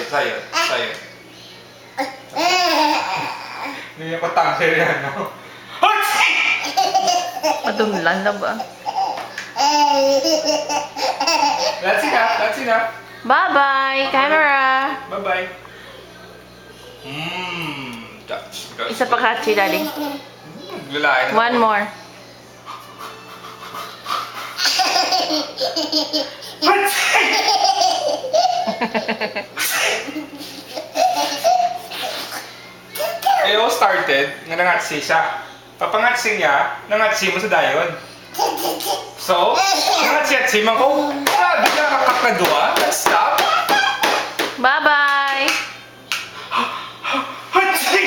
Saya. Ini yung patang siya yan, no? Madumlan na ba? That's enough. Bye-bye, camera. Bye-bye. Isa pa kachi, daddy. Lalain. One more. All started, nga nangatsi siya. Papangatsi niya, nangatsi mo sa dayon. So, nangatsi man ko, sabi na kakakadwa, let's stop. Bye-bye. Hatsi!